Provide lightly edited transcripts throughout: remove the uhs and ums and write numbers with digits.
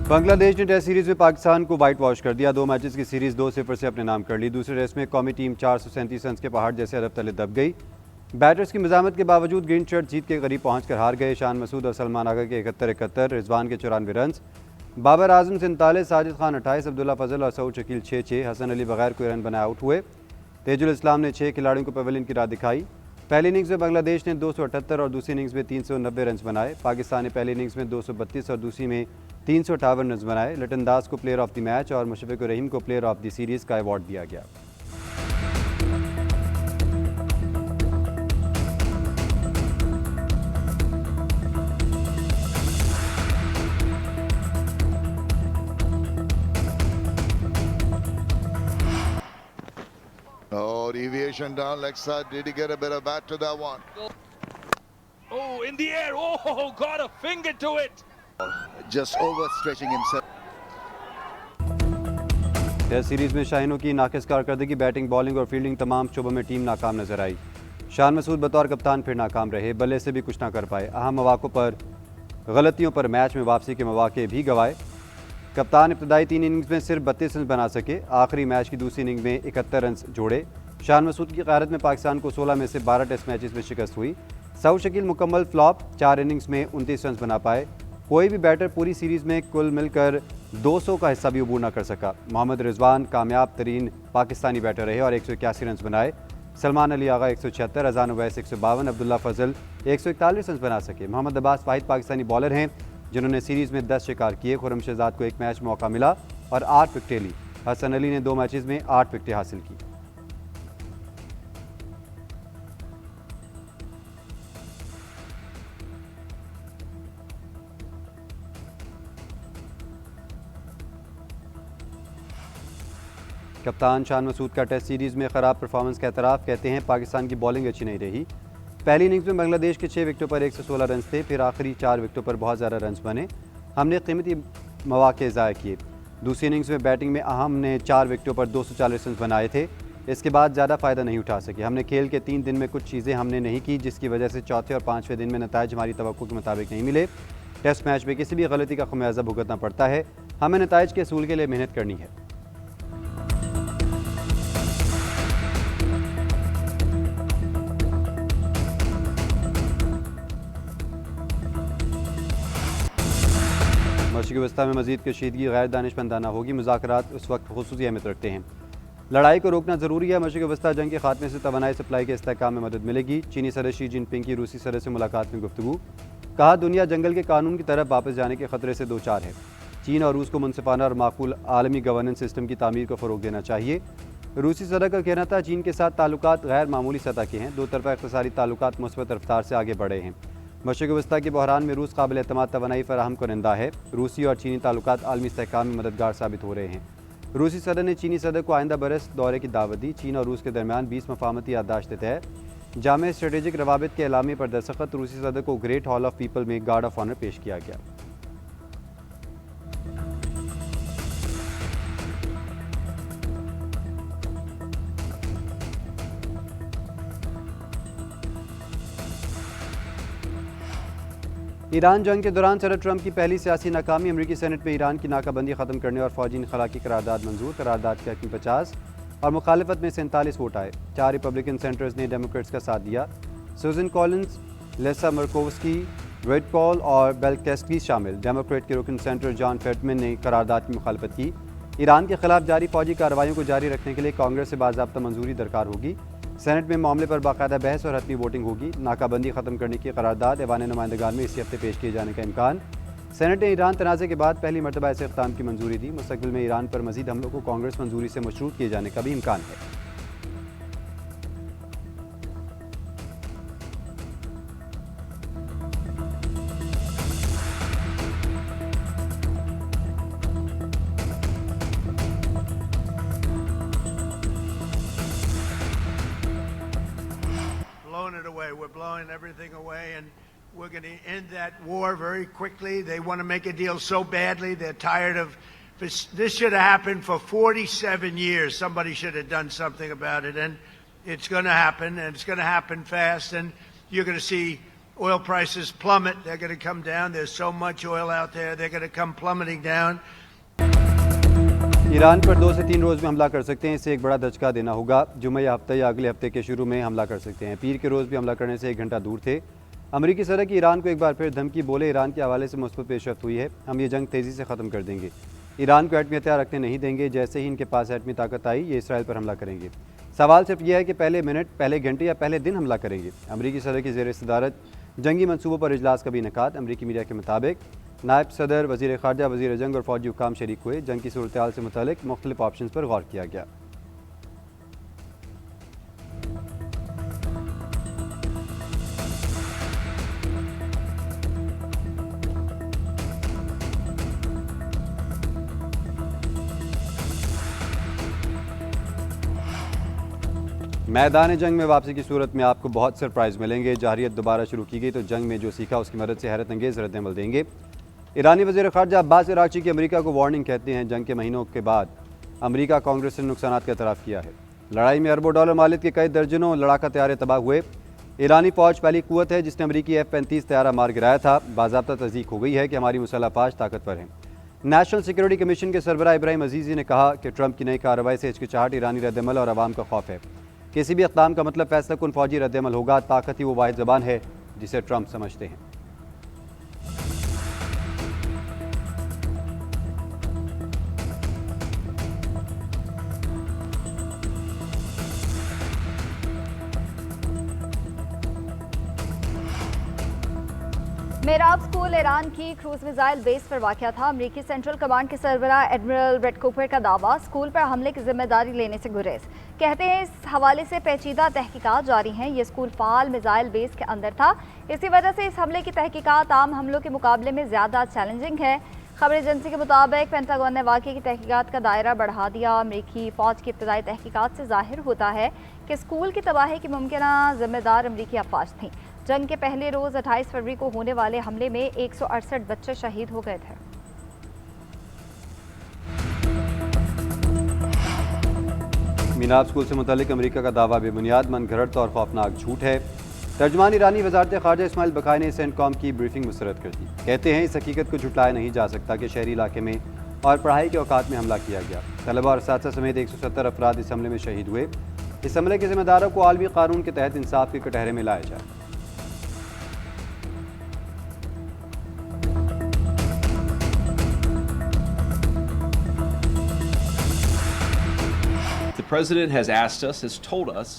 बांग्लादेश ने test series में पाकिस्तान को वाइट वॉश कर दिया। 2 मैचेस की सीरीज 2-0 से अपने नाम कर ली। दूसरे टेस्ट में कौमी टीम 437 रन के पहाड़ जैसे अरब तले दब गई। बैटर्स की मजामत के बावजूद ग्रीन शर्ट जीत के करीब पहुंचकर हार गए। शान मसूद और सलमान आगा के 71, रिजवान के 94 रन, बाबर आजम 47, साजिद खान 28, अब्दुल्ला फजल और सऊद शकील 6-6, हसन अली बगैर कोई रन बनाए आउट हुए। तेजुल इस्लाम ने 6 खिलाड़ियों को पवेलियन की राह दिखाई। पहली इनिंग्स में बांग्लादेश ने 278 और दूसरी इनिंग्स में 390 रन बनाए। पाकिस्तान ने पहली इनिंग्स में 232 और दूसरी में 358 रन बनाए। लिटन दास को प्लेयर ऑफ द मैच और मुशफ़िक रहीम को प्लेयर ऑफ द सीरीज का अवार्ड दिया गया। Oh, deviation down leg side. Did he get a bit of bat to that one? Oh, in the air. Oh, got a finger to it. Just overstretching himself. Test series में शाहीनों की नाकिस कारकर्दगी, batting, bowling और fielding तमाम शोबों में team नाकाम नजर आई। शान मसूद बतौर कप्तान फिर नाकाम रहे, बल्ले से भी कुछ ना कर पाए। अहम मौक़ों पर गलतियों पर मैच में वापसी के मौके भी गंवाए। कप्तान इब्तदाई 3 इनिंग्स में सिर्फ 32 रन बना सके। आखिरी मैच की दूसरी इनिंग में 71 रन जोड़े। शान मसूद की क़यादत में पाकिस्तान को 16 में से 12 टेस्ट मैचेस में शिकस्त हुई। सऊद शकील मुकम्मल फ्लॉप, 4 इनिंग्स में 29 रन बना पाए। कोई भी बैटर पूरी सीरीज में कुल मिलकर 200 का हिस्सा भी अबूर न कर सका। मोहम्मद रिजवान कामयाब तरीन पाकिस्तानी बैटर रहे और 181 रन बनाए। सलमान अली आगा 176, अजान उवैस 152, अब्दुल्ला फजल 141 रन बना सके। मोहम्मद अब्बास वाहिद पाकिस्तानी बॉलर हैं जिन्होंने सीरीज में 10 शिकार किए। खुर्रम शहजाद को 1 मैच मौका मिला और 8 विकेटें ली। हसन अली ने 2 मैचेस में 8 विकेटें हासिल की। कप्तान शान मसूद का टेस्ट सीरीज़ में ख़राब परफॉर्मेंस का एतराफ़, कहते हैं पाकिस्तान की बॉलिंग अच्छी नहीं रही। पहली इनिंग्स में बांग्लादेश के 6 विकेटों पर 116 रन थे, फिर आखिरी 4 विकेटों पर बहुत ज़्यादा रन बने। हमने कीमती मौके ज़ाया किए। दूसरी इनिंग्स में बैटिंग में हमने 4 विकेटों पर 240 रन बनाए थे। इसके बाद ज़्यादा फ़ायदा नहीं उठा सके। हमने खेल के 3 दिन में कुछ चीज़ें हमने नहीं की, जिसकी वजह से चौथे और 5वें दिन में नताइज हमारी तवक्को के मुताबिक नहीं मिले। टेस्ट मैच में किसी भी गलती का खमियाजा भुगतना पड़ता है। हमें नताइज के असूल के लिए मेहनत करनी है। मशरिक़ी वस्ता में मज़ीद कशीदगी गैर दानिशमंदाना होगी। मुज़ाकरात उस वक्त खुसूसी अहमियत रखते हैं। लड़ाई को रोकना ज़रूरी है। मशरिक़ी वस्ता जंग के खात्मे से तवानाई सप्लाई के इस्तेहकाम में मदद मिलेगी। चीनी सदर शी जिनपिंग की रूसी सदर से मुलाकात में गुफ्तगू। कहा, दुनिया जंगल के कानून की तरफ वापस जाने के खतरे से दो चार है। चीन और रूस को मुनसिफाना और माकूल आलमी गवर्नेंस सिस्टम की तामीर को फ़रोग देना चाहिए। रूसी सदर का कहना था, चीन के साथ ताल्लुकात गैर मामूली सतह के हैं। दो तरफ़ा इक़्तिसादी ताल्लुकात मुस्बत रफ्तार से आगे बढ़े हैं। मशरिक़ी वस्ता के बहरान में रूस काबिल एतमाद तवानाई फराहम करंदा है। रूसी और चीनी ताल्लुकात आलमी इस्तेहकाम में मददगार साबित हो रहे हैं। रूसी सदर ने चीनी सदर को आइंदा बरस दौरे की दावत दी। चीन और रूस के दरमियान 20 मफाहमती याददाश्त तय। जामे स्ट्रेटेजिक रवाबित के एलामे पर दस्तखत। रूसी सदर को ग्रेट हॉल ऑफ पीपल में गार्ड ऑफ ऑनर पेश किया गया। ईरान जंग के दौरान सदर ट्रंप की पहली सियासी नाकामी। अमरीकी सेनेट में ईरान की नाकाबंदी ख़त्म करने और फ़ौजी इनखला की करारदाद मंजूर। करारदाद के हक़ में 50 और मुखालिफत में 47 वोट आए। 4 रिपब्लिकन सेनेटर्स ने डेमोक्रेट्स का साथ दिया। सुज़न कॉलिंस, लेसा मर्कोवस्की, रेड पॉल और बेल्केस्की शामिल। डेमोक्रेट के रुकन सेनेटर जॉन फेटमैन ने करारदाद की मुखालफत की। ईरान के खिलाफ जारी फौजी कार्रवाइयों को जारी रखने के लिए कांग्रेस से बाज़ाब्ता मंजूरी दरकार होगी। सेनेट में मामले पर बाकायदा बहस और हतमी वोटिंग होगी। नाकाबंदी ख़त्म करने की करारदाद ऐवान नुमाइंदगान में इसी हफ्ते पेश किए जाने का इम्कान। सेनेट ने ईरान तनाज़े के बाद पहली मरतबा ऐसे इक़दाम की मंजूरी दी। मुस्तक़बिल में ईरान पर मज़ीद हमलों को कांग्रेस मंजूरी से मशरूत किए जाने का भी इम्कान है। We're blowing everything away, and we're going to end that war very quickly. They want to make a deal so badly. They're tired of this. Should have happened for 47 years. Somebody should have done something about it, and it's going to happen, and it's going to happen fast. And you're going to see oil prices plummet. They're going to come down. There's so much oil out there. They're going to come plummeting down. Iran पर 2 से 3 रोज़ में हमला कर सकते हैं, इसे एक बड़ा दचका देना होगा। जुमे या हफ्ते या अगले हफ्ते के शुरू में हमला कर सकते हैं। पीर के रोज़ भी हमला करने से 1 घंटा दूर थे। अमरीकी सदर की ईरान को एक बार फिर धमकी, बोले ईरान के हवाले से मुस्बत पेशरफ्त हुई है, हम ये जंग तेज़ी से ख़त्म कर देंगे, ईरान को एटमी हथियार रखने नहीं देंगे, जैसे ही इनके पास एटमी ताकत आई ये इसराइल पर हमला करेंगे। सवाल सिर्फ यह है कि पहले मिनट, पहले घंटे या पहले दिन हमला करेंगे। अमरीकी सदर की ज़ेर सदारत जंगी मनसूबों पर इजलास का भी इनेकाद। अमरीकी मीडिया के मुताबिक नायब सदर, वज़ीर ख़ारजा, वज़ीर जंग और फ़ौजी हुकाम शरीक हुए। जंग की सूरत हाल से मुतल्लिक़ मुख्तलिफ ऑप्शन पर गौर किया गया। मैदान जंग में वापसी की सूरत में आपको बहुत सरप्राइज़ मिलेंगे। जारियत दोबारा शुरू की गई तो जंग में जो सीखा उसकी मदद से हैरत अंगेज़ रद्द-ए-अमल देंगे। ईरानी वज़ीर ख़ारजा अब्बास अराग़ची की अमेरिका को वार्निंग कहते हैं, जंग के महीनों के बाद अमेरिका कांग्रेस ने नुकसानात का एतराफ़ किया है। लड़ाई में अरबों डॉलर मालियत के कई दर्जनों लड़ाका तैयारे तबाह हुए। ईरानी फ़ौज पहली क़ुव्वत है जिसने अमरीकी F-35 तैयारा मार गिराया था। बाज़ाब्ता तस्दीक हो गई है कि हमारी मुसल्लह फ़ौज ताकतवर है। नेशनल सिक्योरिटी कमीशन के सरबराह इब्राहिम अजीज़ी ने कहा कि ट्रंप की नई कार्रवाई से हिचकिचाहट ईरानी रद्द-ए-अमल और अवाम का खौफ है। किसी भी इक़दाम का मतलब फैसला कुन फ़ौजी रद्द-ए-अमल होगा। ताकत ही वो वाहिद ज़बान है जिसे ट्रंप समझते हैं। मेराब स्कूल ईरान की क्रूज मिसाइल बेस पर वाक़या था। अमरीकी सेंट्रल कमांड के सरबराह एडमिरल ब्रेट कूपर का दावा, स्कूल पर हमले की जिम्मेदारी लेने से गुरेज। कहते हैं इस हवाले से पेचीदा तहकीकात जारी हैं। ये स्कूल फ़ाल मिसाइल बेस के अंदर था, इसी वजह से इस हमले की तहकीकात आम हमलों के मुकाबले में ज़्यादा चैलेंजिंग है। खबर एजेंसी के मुताबिक पेंटागन ने वाक़े की तहकीकात का दायरा बढ़ा दिया। अमरीकी फ़ौज की इब्तदाई तहकीकात से ज़ाहिर होता है कि स्कूल की तबाही की मुमकिना जिम्मेदार अमरीकी अफ़वाज थीं। जंग के पहले रोज़ 28 फरवरी को होने वाले हमले में 168 बच्चे शहीद हो गए थे। मीनाब स्कूल से मुतल्लिक अमरीका का दावा बेबुनियाद, मनगढ़ंत और खौफनाक झूठ है। तर्जुमान ईरानी वज़ारत ख़ारजा इस्माइल बकाई ने सेंटकॉम की ब्रीफिंग मुस्तरद कर दी। कहते हैं इस हकीकत को झुटलाया नहीं जा सकता कि शहरी इलाके में और पढ़ाई के औकात में हमला किया गया। तलबा और साथी समेत 170 अफराद इस हमले में शहीद हुए। इस हमले के ज़िम्मेदारों को आलमी कानून के तहत इंसाफ के कटहरे में लाया जाए। The president has asked us, has told us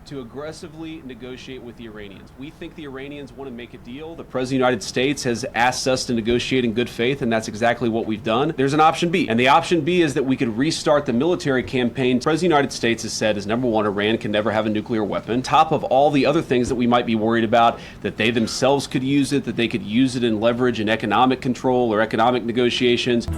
to aggressively negotiate with the Iranians. We think the Iranians want to make a deal. The president of the United States has asked us to negotiate in good faith, and that's exactly what we've done. There's an option B, and the option B is that we could restart the military campaign. The president of the United States has said, is number one, Iran can never have a nuclear weapon. On top of all the other things that we might be worried about, that they themselves could use it, that they could use it in leverage and economic control or economic negotiations.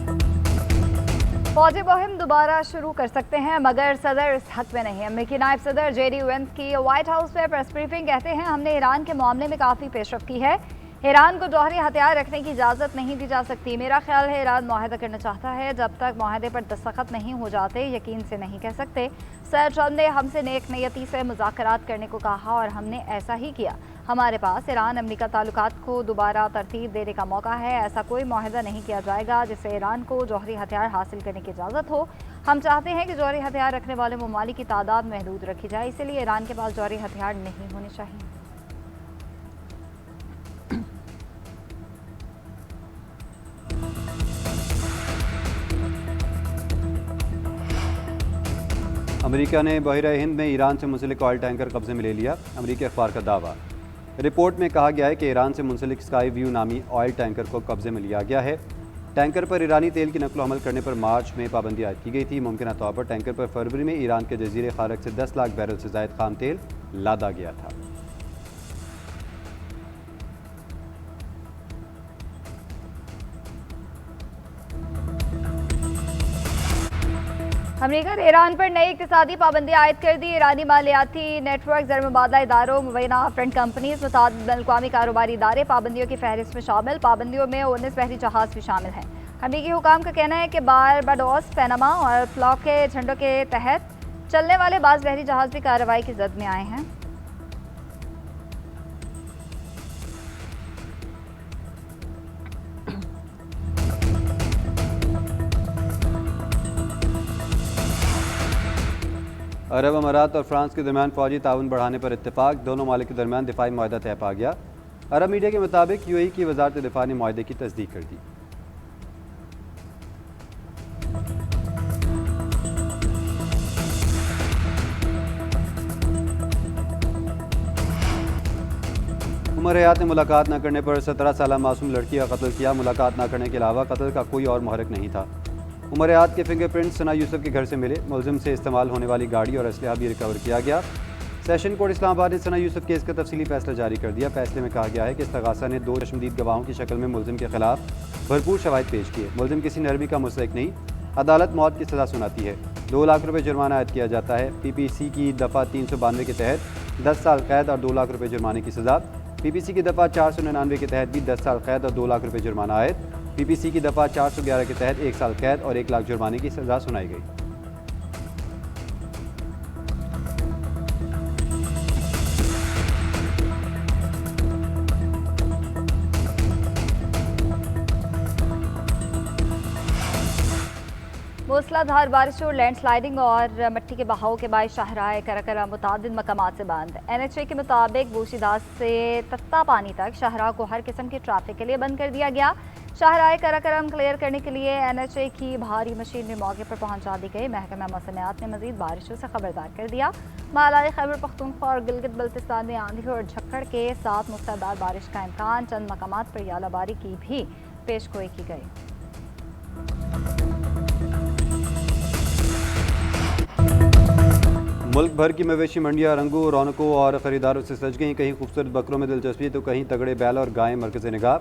फौजी मुहिम दोबारा शुरू कर सकते हैं, मगर सदर इस हक में नहीं। अमेरिकी नायब सदर JD Vance की व्हाइट हाउस में प्रेस ब्रीफिंग, कहते हैं हमने ईरान के मामले में काफ़ी पेशरफ्त की है। ईरान को जौहरी हथियार रखने की इजाज़त नहीं दी जा सकती। मेरा ख्याल है ईरान मुआहदा करना चाहता है, जब तक मुआहदे पर दस्तखत नहीं हो जाते यकीन से नहीं कह सकते। सर ट्रंप ने हमसे नेक नीयती से मुज़ाकरात करने को कहा और हमने ऐसा ही किया। हमारे पास ईरान अमेरिका ताल्लुकात को दोबारा तरतीब देने का मौका है। ऐसा कोई मुआहदा नहीं किया जाएगा जिससे ईरान को जौहरी हथियार हासिल करने की इजाज़त हो। हम चाहते हैं कि जौहरी हथियार रखने वाले ममालिक की तादाद महदूद रखी जाए, इसलिए ईरान के पास जौहरी हथियार नहीं होने चाहिए। अमेरिका ने बहरा हिंद में ईरान से मुंसलिक ऑयल टैंकर कब्जे में ले लिया। अमेरिकी अखबार का दावा, रिपोर्ट में कहा गया है कि ईरान से मुंसलिक स्काई व्यू नामी ऑयल टैंकर को कब्जे में लिया गया है। टैंकर पर ईरानी तेल की नकलो हमल करने पर मार्च में पाबंदी आयद की गई थी। मुमकिन तौर पर टैंकर पर फरवरी में ईरान के जजीरे खारक से 10 लाख बैरल से ज़ायद खाम तेल लादा गया था। अमेरिका ने ईरान पर नई इक़्तिसादी पाबंदी आयद कर दी। ईरानी मालियाती नेटवर्क, ज़र मुबादला इदारों, मुबैना फ्रेंड कंपनीज, मुताबिक बैनुल-अक़वामी कारोबारी इदारे पाबंदियों की फहरिस्त में शामिल। पाबंदियों में 19 बहरी जहाज़ भी शामिल हैं। अमेरिकी हुकाम का कहना है कि बारबाडोस, पैनामा और फ्लॉक के झंडों के तहत चलने वाले बाज़ बहरी जहाज़ भी कार्रवाई की जद में आए हैं। अरब अमारात और फ्रांस के दरमियान फौजी ताउन बढ़ाने पर इत्तेफाक, दोनों मालिक के दरमियान दिफाई मुआहदा तय पा गया। अरब मीडिया के मुताबिक यूएई की वजारत दिफा ने मुआहदे की तस्दीक कर दी। उमर हयात ने मुलाकात न करने पर 17 साल मासूम लड़की का कत्ल किया। मुलाकात न करने के अलावा कत्ल का कोई और मुहर्रिक नहीं था। उमर हयात के फिंगरप्रिंट सना यूसुफ के घर से मिले। मुलजिम से इस्तेमाल होने वाली गाड़ी और असलहा भी रिकवर किया गया। सेशन कोर्ट इस्लामाबाद ने सना यूसुफ केस का तफसीली फैसला जारी कर दिया। फैसले में कहा गया है कि इस्तगासा ने 2 चश्मदीद गवाहों की शक्ल में मुलजिम के खिलाफ भरपूर शवाहिद पेश किए। मुलजिम किसी नरमी का मुस्तहिक नहीं, अदालत मौत की सज़ा सुनाती है। 2 लाख रुपये जुर्माना आयद किया जाता है। PPC की दफ़ा 392 के तहत 10 साल कैद और 2 लाख रुपये जुर्माने की सज़ा। PPC की दफ़ा 499 के तहत भी 10 साल कैद और 2 लाख रुपये जुर्माना आयद। PPC की दफ़ा 411 के तहत 1 साल कैद और 1 लाख जुर्माने की सज़ा सुनाई गई। मूसलाधार बारिश और लैंडस्लाइडिंग और मिट्टी के बहाव के बाद शाहराह कराकरम मुतादिद मकामात से बंद। NHA के मुताबिक बूशीदास से तत्ता पानी तक शाहराह को हर किस्म के ट्रैफिक के लिए बंद कर दिया गया। शाहराह कराकरम क्लियर करने के लिए NHA की भारी मशीनरी मौके पर पहुंचा दी गई। महकमा मौसमियात ने मजीद बारिशों से खबरदार कर दिया। मालाई खैबर पख्तूनख्वा और गिलगित बल्तिस्तान में आंधी और झक्कड़ के साथ मूसलाधार बारिश का इम्कान। चंद मकामात पर यालाबारी की भी पेशगोई की गई। मुल्क भर की मवेशी मंडियाँ रंगों, रौनकों और ख़रीदारों से सज गईं। कहीं खूबसूरत बकरों में दिलचस्पी तो कहीं तगड़े बैल और गायें मरकज़ निगाह।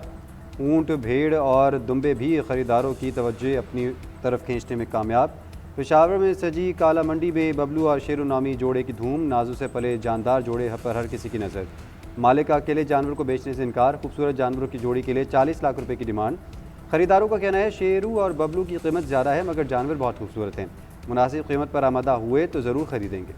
ऊँट, भेड़ और दुम्बे भी ख़रीदारों की तवज्जो अपनी तरफ खींचने में कामयाब। पेशावर में सजी काला मंडी में बबलू और शेरू नामी जोड़े की धूम। नाजू से पले जानदार जोड़े पर हर किसी की नज़र। मालिक का अकेले जानवर को बेचने से इनकार। खूबसूरत जानवरों की जोड़ी के लिए 40 लाख रुपये की डिमांड। ख़रीदारों का कहना है शेरू और बबलू की कीमत ज़्यादा है मगर जानवर बहुत खूबसूरत हैं। मुनासिब कीमत पर आमादा हुए तो ज़रूर ख़रीदेंगे।